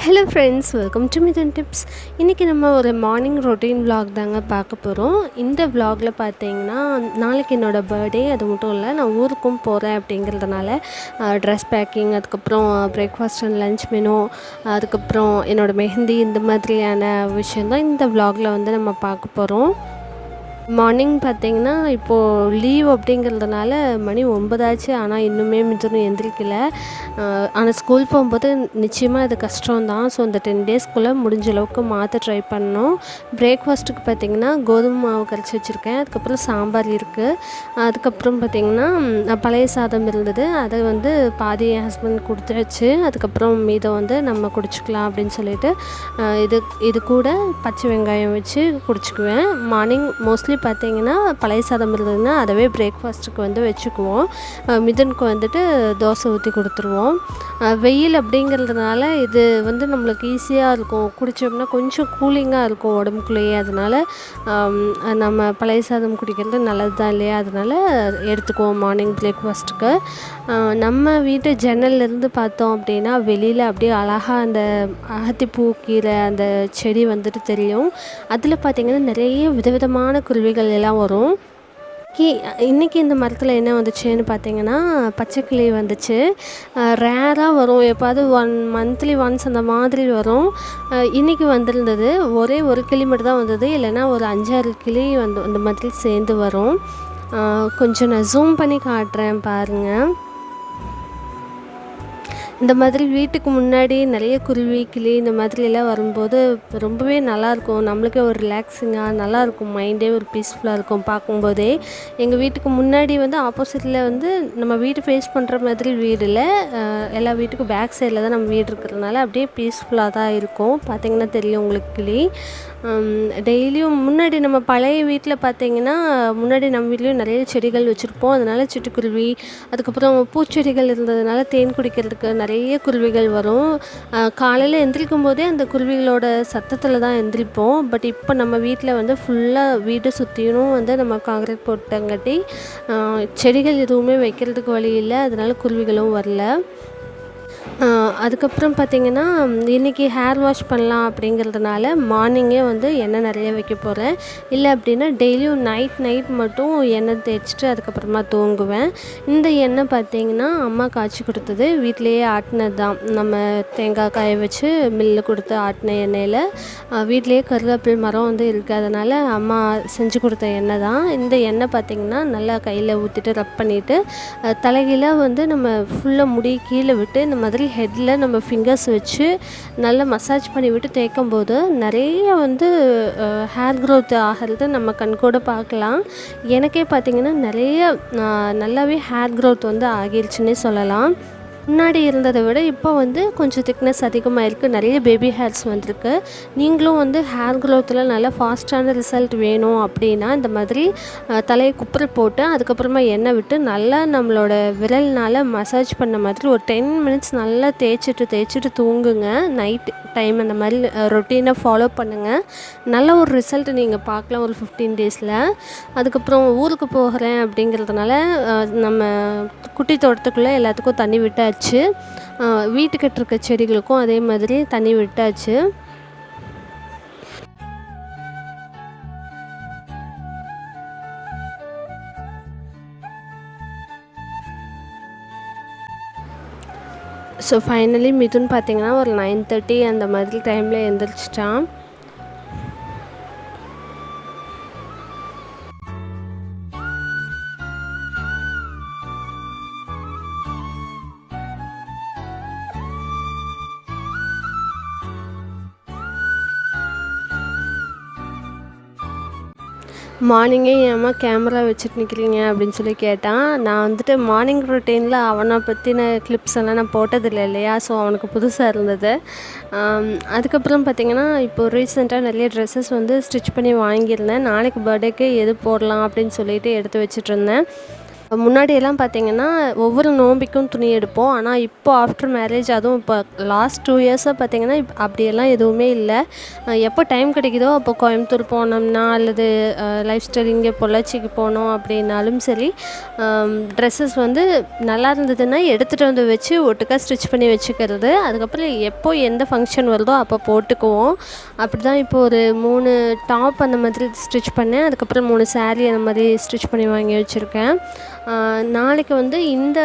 Hello friends, welcome to Mithuntips. இன்றைக்கி நம்ம ஒரு மார்னிங் ரொட்டீன் vlog தாங்க பார்க்க போகிறோம். இந்த vlogல பார்த்தீங்கன்னா நாளைக்கு என்னோடய பர்த்டே. அது மட்டும் இல்லை, நான் ஊருக்கும் போகிறேன் அப்படிங்கிறதுனால ட்ரெஸ் பேக்கிங், அதுக்கப்புறம் பிரேக்ஃபாஸ்ட் அண்ட் லன்ச் மெனு, அதுக்கப்புறம் என்னோடய மெஹந்தி, இந்த மாதிரியான விஷயந்தான் இந்த vlogல வந்து நம்ம பார்க்க போகிறோம். மார்னிங் பார்த்திங்கன்னா இப்போது லீவ் அப்படிங்கிறதுனால மணி 9 ஆச்சு. ஆனால் இன்னுமே மிதுன் எந்திரிக்கல. ஆனால் ஸ்கூல் போகும்போது நிச்சயமாக இது கஷ்டம்தான். ஸோ இந்த 10 டேஸ்க்குள்ளே முடிஞ்ச அளவுக்கு மாற்ற ட்ரை பண்ணோம். பிரேக்ஃபாஸ்ட்டுக்கு பார்த்திங்கன்னா கோதுமை மாவு கரைச்சி வச்சுருக்கேன். அதுக்கப்புறம் சாம்பார் இருக்குது. அதுக்கப்புறம் பார்த்திங்கன்னா பழைய சாதம் இருந்தது. அதை வந்து பாதி என் ஹஸ்பண்ட் கொடுத்துருச்சு. அதுக்கப்புறம் மீதம் வந்து நம்ம குடிச்சிக்கலாம் அப்படின்னு சொல்லிட்டு இது கூட பச்சை வெங்காயம் வச்சு குடிச்சிக்குவேன். மார்னிங் மோஸ்ட்லி பார்த்திங்கன்னா பழைய சாதம் இருந்ததுன்னா அதவே பிரேக்ஃபாஸ்ட்டுக்கு வந்து வச்சுக்குவோம். மிதுனுக்கு வந்துட்டு தோசை ஊற்றி கொடுத்துருவோம். வெயில் அப்படிங்கிறதுனால இது வந்து நம்மளுக்கு ஈஸியாக இருக்கும். குடித்தோம்னா கொஞ்சம் கூலிங்காக இருக்கும் உடம்புக்குள்ளேயே. அதனால் நம்ம பழைய சாதம் குடிக்கிறது நல்லது தான் இல்லையா? அதனால் எடுத்துக்குவோம் மார்னிங் பிரேக்ஃபாஸ்ட்டுக்கு. நம்ம வீட்டு ஜன்னல்லேருந்து பார்த்தோம் அப்படின்னா வெளியில் அப்படியே அழகாக அந்த அகத்திப்பூ கீரை அந்த செடி வந்துட்டு தெரியும். அதில் பார்த்திங்கன்னா நிறைய விதவிதமான குருவிகள் எல்லாம் வரும். இன்றைக்கி இந்த மரத்தில் என்ன வந்துச்சுன்னு பார்த்திங்கன்னா பச்சைக்கிளி வந்துச்சு. ரேராக வரும், எப்பாவது மந்த்லி ஒன்ஸ் அந்த மாதிரி வரும். இன்றைக்கி வந்திருந்தது. ஒரே ஒரு கிளி மட்டும் தான் வந்தது. இல்லைன்னா ஒரு 5-6 கிளி வந்து அந்த மாதிரி சேர்ந்து வரும். கொஞ்சம் நான் ஜூம் பண்ணி காட்டுறேன் பாருங்கள். இந்த மாதிரி வீட்டுக்கு முன்னாடி நிறைய குருவி கிளி இந்த மாதிரிலாம் வரும்போது ரொம்பவே நல்லாயிருக்கும். நம்மளுக்கே ஒரு ரிலாக்ஸிங்காக நல்லாயிருக்கும். மைண்டே ஒரு பீஸ்ஃபுல்லாக இருக்கும் பார்க்கும்போதே. எங்கள் வீட்டுக்கு முன்னாடி வந்து ஆப்போசிட்டில் வந்து நம்ம வீடு ஃபேஸ் பண்ணுற மாதிரி வீடு இல்லை. எல்லா வீட்டுக்கும் பேக் சைடில் தான் நம்ம வீடு இருக்கிறதுனால அப்படியே பீஸ்ஃபுல்லாக தான் இருக்கும். பார்த்திங்கன்னா தெரியும் உங்களுக்கு கிளி. டெய்லியும் முன்னாடி நம்ம பழைய வீட்டில் பார்த்திங்கன்னா முன்னாடி நம்ம வீட்லேயும் நிறைய செடிகள் வச்சுருப்போம். அதனால் சிட்டுக்குருவி, அதுக்கப்புறம் பூச்செடிகள் இருந்ததுனால தேன் குடிக்கிறதுக்கு நிறைய குருவிகள் வரும். காலையில் எந்திரிக்கும் போதே அந்த குருவிகளோட சத்தத்தில் தான் எந்திரிப்போம். பட் இப்போ நம்ம வீட்டில் வந்து ஃபுல்லாக வீட்டை சுற்றியும் வந்து நம்ம காங்கிரீட் போட்டங்காட்டி செடிகள் எதுவுமே வைக்கிறதுக்கு வழி இல்லை. அதனால் குருவிகளும் வரல. அதுக்கப்புறம் பார்த்திங்கன்னா இன்றைக்கி ஹேர் வாஷ் பண்ணலாம் அப்படிங்கிறதுனால மார்னிங்கே வந்து எண்ணெய் நிறைய வைக்க போகிறேன். இல்லை அப்படின்னா டெய்லியும் நைட் மட்டும் எண்ணெய் தேய்ச்சிட்டு அதுக்கப்புறமா தூங்குவேன். இந்த எண்ணெய் பார்த்திங்கன்னா அம்மா காய்ச்சி கொடுத்தது. வீட்டிலையே ஆட்டினது தான். நம்ம தேங்காய் காய வச்சு மில்லு கொடுத்து ஆட்டின எண்ணெயில் வீட்டிலையே கருவேப்பில் மரம் வந்து இருக்குது. அதனால் அம்மா செஞ்சு கொடுத்த எண்ணெய் தான். இந்த எண்ணெய் பார்த்திங்கன்னா நல்லா கையில் ஊற்றிட்டு ரப் பண்ணிவிட்டு தலைகீழ வந்து நம்ம ஃபுல்லாக முடி கீழே விட்டு இந்த மாதிரி ஹெட்டில் நம்ம ஃபிங்கர்ஸ் வச்சு நல்லா மசாஜ் பண்ணி விட்டு தேய்க்கும் போது நிறைய வந்து ஹேர் க்ரோத் ஆகிறது நம்ம கண்கூட பார்க்கலாம். எனக்கே பார்த்திங்கன்னா நிறைய நல்லாவே ஹேர் க்ரோத் வந்து ஆகிருச்சுன்னே சொல்லலாம். முன்னாடி இருந்ததை விட இப்போ வந்து கொஞ்சம் திக்னஸ் அதிகமாக இருக்குது. நிறைய பேபி ஹேர்ஸ் வந்திருக்கு. நீங்களும் வந்து ஹேர் க்ரோத்தில் நல்லா ஃபாஸ்ட்டான ரிசல்ட் வேணும் அப்படின்னா இந்த மாதிரி தலையை குப்புற போட்டு அதுக்கப்புறமா எண்ணெய் விட்டு நல்லா நம்மளோட விரல்னால் மசாஜ் பண்ண மாதிரி ஒரு 10 மினிட்ஸ் நல்லா தேய்ச்சிட்டு தூங்குங்க. நைட் டைம் அந்த மாதிரி ரொட்டீனை ஃபாலோ பண்ணுங்கள். நல்ல ஒரு ரிசல்ட் நீங்கள் பார்க்கலாம் ஒரு 15 டேஸில். அதுக்கப்புறம் ஊருக்கு போகிறேன் அப்படிங்கிறதுனால நம்ம குட்டி தோட்டத்துக்குள்ளே எல்லாத்துக்கும் தண்ணி விட்டாச்சு. வீட்டுக்கிட்ட இருக்க செடிகளுக்கும் அதே மாதிரி தண்ணி விட்டாச்சு. ஸோ ஃபைனலி மிதுன் பார்த்திங்கன்னா ஒரு 9:30 அந்த மாதிரி டைமில் எழுந்திரிச்சிட்டான். மார்னிங்கே ஏம்மா கேமரா வச்சுட்டு நிற்கிறீங்க அப்படின்னு சொல்லி கேட்டான். நான் வந்துட்டு மார்னிங் ரொட்டீனில் அவனை பற்றின கிளிப்ஸ் எல்லாம் நான் போட்டதில்லை இல்லையா? ஸோ அவனுக்கு புதுசாக இருந்தது. அதுக்கப்புறம் பார்த்திங்கன்னா இப்போது ரீசெண்டாக நிறைய ட்ரெஸ்ஸஸ் வந்து ஸ்டிச் பண்ணி வாங்கியிருந்தேன். நாளைக்கு பர்த்டேக்கு எது போடலாம் அப்படின்னு சொல்லிட்டு எடுத்து வச்சிட்ருந்தேன். முன்னாடியெல்லாம் பார்த்திங்கன்னா ஒவ்வொரு நோம்பிக்கும் துணி எடுப்போம். ஆனால் இப்போ ஆஃப்டர் மேரேஜ் அதுவும் இப்போ லாஸ்ட் 2 இயர்ஸாக பார்த்திங்கன்னா அப்படியெல்லாம் எதுவுமே இல்லை. எப்போ டைம் கிடைக்குதோ அப்போ கோயம்புத்தூர் போனோம்னா அல்லது லைஃப் ஸ்டைல் இங்கே பொள்ளாச்சிக்கு போனோம் அப்படின்னாலும் சரி, ட்ரெஸ்ஸஸ் வந்து நல்லா இருந்ததுன்னா எடுத்துகிட்டு வந்து வச்சு ஒட்டுக்கா ஸ்டிச் பண்ணி வச்சுக்கிறது. அதுக்கப்புறம் எப்போ எந்த ஃபங்க்ஷன் வருதோ அப்போ போட்டுக்குவோம். அப்படி தான் இப்போ ஒரு 3 டாப் அந்த மாதிரி ஸ்டிச் பண்ணேன். அதுக்கப்புறம் 3 சாரீ அந்த மாதிரி ஸ்டிச் பண்ணி வாங்கி வச்சுருக்கேன். நாளைக்கு வந்து இந்த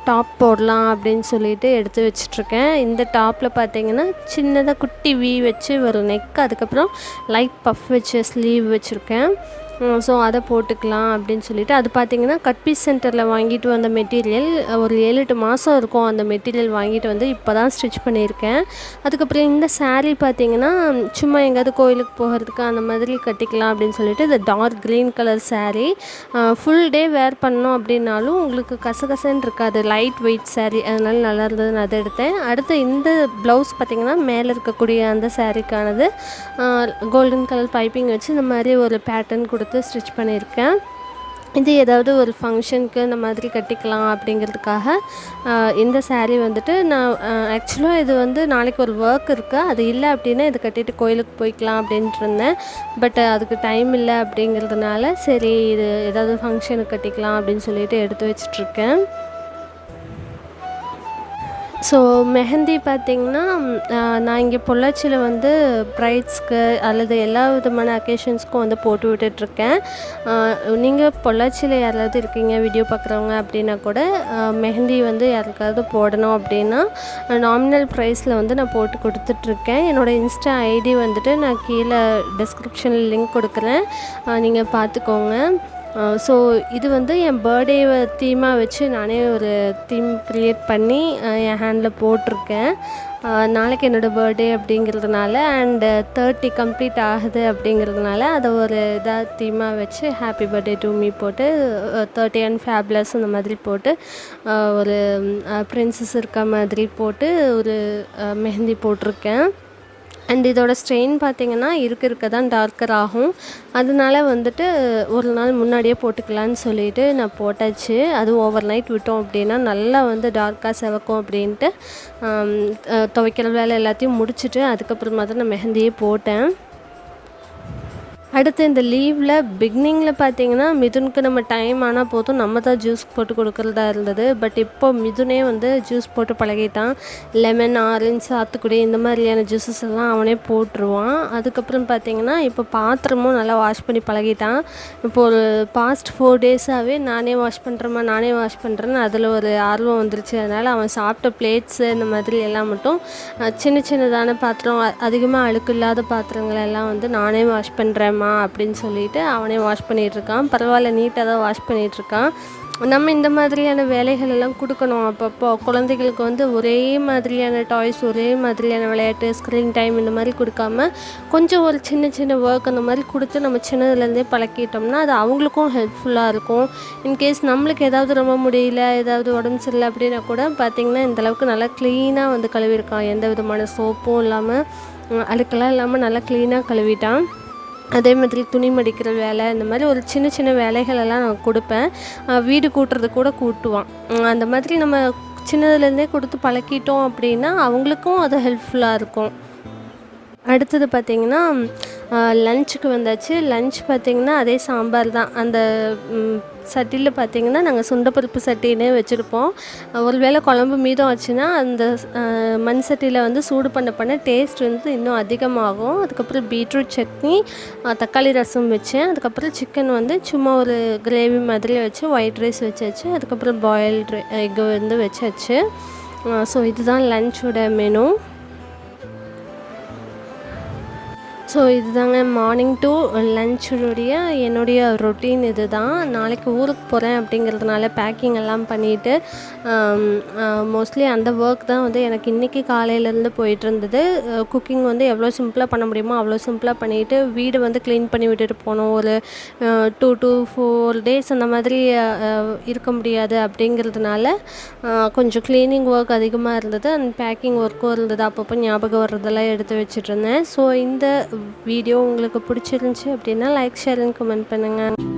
டாப் போடலாம் அப்படின்னு சொல்லிட்டு எடுத்து வச்சிட்ருக்கேன். இந்த டாப்பில் பார்த்திங்கன்னா சின்னதாக குட்டி வி வச்சு ஒரு நெக், அதுக்கப்புறம் லைட் பஃப் வச்சு ஸ்லீவ் வச்சுருக்கேன். ஸோ அதை போட்டுக்கலாம் அப்படின்னு சொல்லிட்டு, அது பார்த்திங்கன்னா கட் பீஸ் சென்டரில் வாங்கிட்டு வந்த மெட்டீரியல் ஒரு 7-8 மாதம் இருக்கும். அந்த மெட்டீரியல் வாங்கிட்டு வந்து இப்போ தான் ஸ்டிச் பண்ணியிருக்கேன். அதுக்கப்புறம் இந்த சாரீ பார்த்திங்கன்னா சும்மா எங்கேயாவது கோயிலுக்கு போகிறதுக்கு அந்த மாதிரி கட்டிக்கலாம் அப்படின்னு சொல்லிட்டு, இந்த dark green colour sari full day wear பண்ணோம் அப்படின்னாலும் உங்களுக்கு கசகசன்னு இருக்காது, லைட் வெயிட் சாரீ, அதனால நல்லா இருந்ததுன்னு அதை எடுத்தேன். அடுத்து இந்த ப்ளவுஸ் பார்த்திங்கன்னா மேலே இருக்கக்கூடிய அந்த சாரீக்கானது கோல்டன் கலர் பைப்பிங் வச்சு இந்த மாதிரி ஒரு பேட்டர்ன் கொடுத்து ஸ்டிச் பண்ணியிருக்கேன். இது ஏதாவது ஒரு ஃபங்க்ஷனுக்கு இந்த மாதிரி கட்டிக்கலாம் அப்படிங்கிறதுக்காக இந்த சாரீ வந்துட்டு நான் ஆக்சுவலாக இது வந்து நாளைக்கு ஒரு ஒர்க் இருக்குது, அது இல்லை அப்படின்னா இது கட்டிட்டு கோயிலுக்கு போய்க்கலாம் அப்படின்ட்டு இருந்தேன். பட் அதுக்கு டைம் இல்லை அப்படிங்கிறதுனால சரி இது ஏதாவது ஃபங்க்ஷனுக்கு கட்டிக்கலாம் அப்படின்னு சொல்லிட்டு எடுத்து வச்சிட்ருக்கேன். ஸோ மெஹந்தி பார்த்திங்கன்னா நான் இங்கே பொள்ளாச்சியில் வந்து ப்ரைட்ஸ்க்கு அல்லது எல்லா விதமான அக்கேஷன்ஸ்க்கும் வந்து போட்டு விட்டுட்ருக்கேன். நீங்கள் பொள்ளாச்சியில் யாராவது இருக்கீங்க வீடியோ பார்க்குறவங்க அப்படின்னா கூட மெஹந்தி வந்து யாருக்காவது போடணும் அப்படின்னா நாமினல் ப்ரைஸில் வந்து நான் போட்டு கொடுத்துட்ருக்கேன். என்னோடய இன்ஸ்டா ஐடி வந்துட்டு நான் கீழே டிஸ்கிரிப்ஷனில் லிங்க் கொடுக்குறேன், நீங்கள் பார்த்துக்கோங்க. ஸோ இது வந்து என் பர்த்டேவை தீமாக வச்சு நானே ஒரு தீம் க்ரியேட் பண்ணி என் ஹேண்டில் போட்டிருக்கேன். நாளைக்கு என்னோடய பர்த்டே அப்படிங்கிறதுனால அண்டு 30 கம்ப்ளீட் ஆகுது அப்படிங்கிறதுனால அதை ஒரு இதாக தீமாக வச்சு ஹாப்பி பர்த்டே டு மீ போட்டு 30 அண்ட் ஃபேப்லஸ் அந்த மாதிரி போட்டு ஒரு பிரின்சஸ் இருக்க மாதிரி போட்டு ஒரு மெஹந்தி போட்டிருக்கேன். அண்ட் இதோட ஸ்ட்ரெயின் பார்த்திங்கன்னா இருக்க தான் டார்க்கர் ஆகும். அதனால வந்துட்டு ஒரு நாள் முன்னாடியே போட்டுக்கலான்னு சொல்லிட்டு நான் போட்டாச்சு. அதுவும் ஓவர் நைட் விட்டோம் அப்படின்னா நல்லா வந்து டார்க்காக செவக்கும் அப்படின்ட்டு துவைக்கிற வேலை எல்லாத்தையும் முடிச்சுட்டு அதுக்கப்புறமா தான் நான் மெஹந்தியே போட்டேன். அடுத்து இந்த லீவில் பிகினிங்கில் பார்த்திங்கன்னா மிதுனுக்கு நம்ம டைம் ஆனால் போதும் நம்ம தான் ஜூஸ் போட்டு கொடுக்குறதா இருந்தது. பட் இப்போ மிதுனே வந்து ஜூஸ் போட்டு பழகிட்டான். லெமன், ஆரஞ்சு, சாத்துக்குடி இந்த மாதிரியான ஜூஸஸ் எல்லாம் அவனே போட்டுருவான். அதுக்கப்புறம் பார்த்திங்கன்னா இப்போ பாத்திரமும் நல்லா வாஷ் பண்ணி பழகிட்டான். இப்போ ஒரு பாஸ்ட் 4 டேஸாகவே நானே வாஷ் பண்ணுறேன்னு அதில் ஒரு ஆர்வம் வந்துருச்சு. அதனால் அவன் சாப்பிட்ட பிளேட்ஸு இந்த மாதிரி எல்லாம் மட்டும் சின்னதான பாத்திரம், அதிகமாக அழுக்கு இல்லாத பாத்திரங்களெல்லாம் வந்து நானே வாஷ் பண்ணுறேன் அப்படின்னு சொல்லிட்டு அவனே வாஷ் பண்ணிகிட்ருக்கான். பரவாயில்ல, நீட்டாக தான் வாஷ் பண்ணிகிட்ருக்கான். நம்ம இந்த மாதிரியான வேலைகள் எல்லாம் கொடுக்கணும். அப்பப்போ குழந்தைகளுக்கு வந்து ஒரே மாதிரியான டாய்ஸ், ஒரே மாதிரியான விளையாட்டு, ஸ்க்ரீன் டைம் இந்த மாதிரி கொடுக்காம கொஞ்சம் ஒரு சின்ன ஒர்க் அந்த மாதிரி கொடுத்து நம்ம சின்னதுலேருந்தே பழக்கிட்டோம்னா அது அவங்களுக்கும் ஹெல்ப்ஃபுல்லாக இருக்கும். இன்கேஸ் நம்மளுக்கு ஏதாவது ரொம்ப முடியல, ஏதாவது உடம்பு சரியில்லை அப்படின்னா கூட பார்த்திங்கன்னா இந்தளவுக்கு நல்லா க்ளீனாக வந்து கழுவிருக்கான். எந்த விதமான சோப்பும் இல்லாமல், அழுக்கெல்லாம் இல்லாமல் நல்லா க்ளீனாக கழுவிட்டான். அதே மாதிரி துணி மடிக்கிற வேலை, இந்த மாதிரி ஒரு சின்ன வேலைகளெல்லாம் நான் கொடுப்பேன். வீடு கூட்டுறது கூட கூட்டுவான். அந்த மாதிரி நம்ம சின்னதுலேருந்தே கொடுத்து பழக்கிட்டோம் அப்படின்னா அவங்களுக்கும் அது ஹெல்ப்ஃபுல்லாக இருக்கும். அடுத்தது பார்த்திங்கன்னா லஞ்சுக்கு வந்தாச்சு. லஞ்ச் பார்த்திங்கன்னா அதே சாம்பார் தான். அந்த சட்டியில் பார்த்திங்கன்னா நாங்கள் சுண்டைப்பருப்பு சட்டினே வச்சுருப்போம். ஒரு வேளை குழம்பு மீதம் வச்சுன்னா அந்த மண் சட்டியில் வந்து சூடு பண்ண டேஸ்ட் வந்து இன்னும் அதிகமாகும். அதுக்கப்புறம் பீட்ரூட் சட்னி, தக்காளி ரசம் வச்சேன். அதுக்கப்புறம் சிக்கன் வந்து சும்மா ஒரு கிரேவி மாதிரி வச்சு ஒயிட் ரைஸ் வச்சாச்சு. அதுக்கப்புறம் பாயில்டு எக்கு வந்து வச்சாச்சு. ஸோ இதுதான் லஞ்சோட மெனு. ஸோ இதுதாங்க மார்னிங் டு லஞ்சுடைய என்னுடைய ரொட்டீன். இது தான். நாளைக்கு ஊருக்கு போகிறேன் அப்படிங்கிறதுனால பேக்கிங் எல்லாம் பண்ணிவிட்டு மோஸ்ட்லி அந்த ஒர்க் தான் வந்து எனக்கு இன்றைக்கி காலையிலேருந்து போயிட்டுருந்தது. குக்கிங் வந்து எவ்வளோ சிம்பிளாக பண்ண முடியுமோ அவ்வளோ சிம்பிளாக பண்ணிவிட்டு வீடு வந்து க்ளீன் பண்ணி விட்டுட்டு போனோம். ஒரு 2 to 4 days அந்த மாதிரி இருக்க முடியாது அப்படிங்கிறதுனால கொஞ்சம் க்ளீனிங் ஒர்க் அதிகமாக இருந்தது. அண்ட் பேக்கிங் ஒர்க்கும் இருந்தது. அப்பப்போ ஞாபகம் வர்றதெல்லாம் எடுத்து வச்சுட்ருந்தேன். ஸோ இந்த வீடியோ உங்களுக்கு பிடிச்சிருந்துச்சி அப்படின்னா லைக், ஷேர் அண்ட் கமெண்ட் பண்ணுங்கள்.